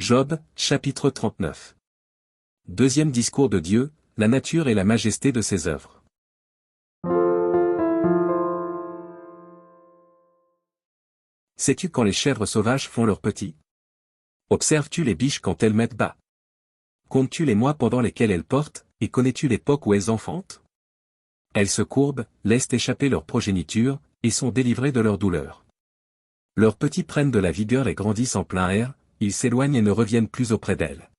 Job, chapitre 39. Deuxième discours de Dieu, la nature et la majesté de ses œuvres. Sais-tu quand les chèvres sauvages font leurs petits? Observes-tu les biches quand elles mettent bas? Comptes-tu les mois pendant lesquels elles portent, et connais-tu l'époque où elles enfantent? Elles se courbent, laissent échapper leur progéniture, et sont délivrées de leur douleur. Leurs petits prennent de la vigueur et grandissent en plein air, ils s'éloignent et ne reviennent plus auprès d'elles.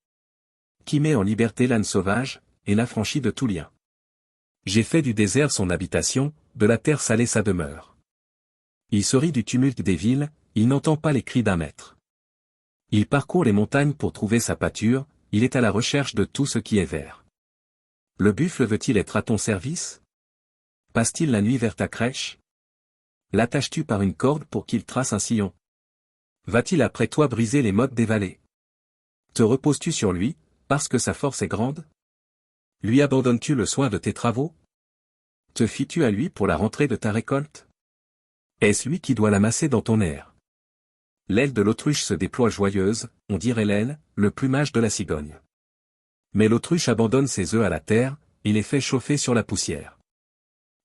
Qui met en liberté l'âne sauvage, et l'affranchit de tout lien. J'ai fait du désert son habitation, de la terre salée sa demeure. Il se rit du tumulte des villes, il n'entend pas les cris d'un maître. Il parcourt les montagnes pour trouver sa pâture, il est à la recherche de tout ce qui est vert. Le buffle veut-il être à ton service? Passe-t-il la nuit vers ta crèche? L'attaches-tu par une corde pour qu'il trace un sillon? Va-t-il après toi briser les mottes des vallées? Te reposes-tu sur lui, parce que sa force est grande? Lui abandonnes-tu le soin de tes travaux? Te fies-tu à lui pour la rentrée de ta récolte? Est-ce lui qui doit l'amasser dans ton air? L'aile de l'autruche se déploie joyeuse, on dirait l'aile, le plumage de la cigogne. Mais l'autruche abandonne ses œufs à la terre, et les fait chauffer sur la poussière.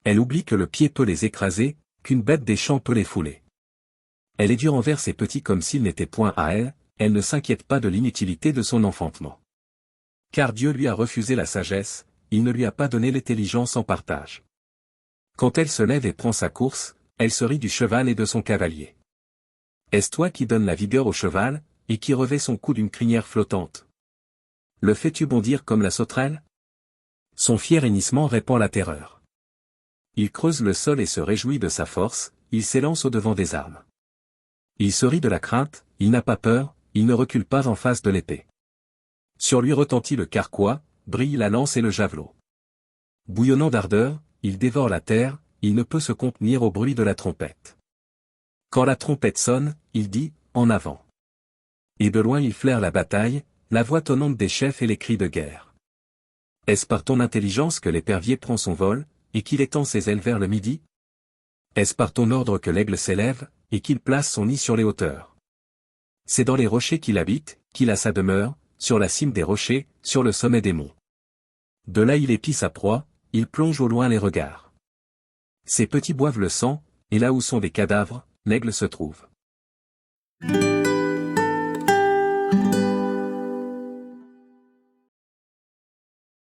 Elle oublie que le pied peut les écraser, qu'une bête des champs peut les fouler. Elle est dure envers ses petits comme s'ils n'étaient point à elle, elle ne s'inquiète pas de l'inutilité de son enfantement. Car Dieu lui a refusé la sagesse, il ne lui a pas donné l'intelligence en partage. Quand elle se lève et prend sa course, elle se rit du cheval et de son cavalier. Est-ce toi qui donnes la vigueur au cheval, et qui revêt son cou d'une crinière flottante? Le fais-tu bondir comme la sauterelle? Son fier hennissement répand la terreur. Il creuse le sol et se réjouit de sa force, il s'élance au-devant des armes. Il se rit de la crainte, il n'a pas peur, il ne recule pas en face de l'épée. Sur lui retentit le carquois, brille la lance et le javelot. Bouillonnant d'ardeur, il dévore la terre, il ne peut se contenir au bruit de la trompette. Quand la trompette sonne, il dit, en avant. Et de loin il flaire la bataille, la voix tonnante des chefs et les cris de guerre. Est-ce par ton intelligence que l'épervier prend son vol, et qu'il étend ses ailes vers le midi? Est-ce par ton ordre que l'aigle s'élève, et qu'il place son nid sur les hauteurs? C'est dans les rochers qu'il habite, qu'il a sa demeure, sur la cime des rochers, sur le sommet des monts. De là il épie sa proie, il plonge au loin les regards. Ses petits boivent le sang, et là où sont des cadavres, l'aigle se trouve.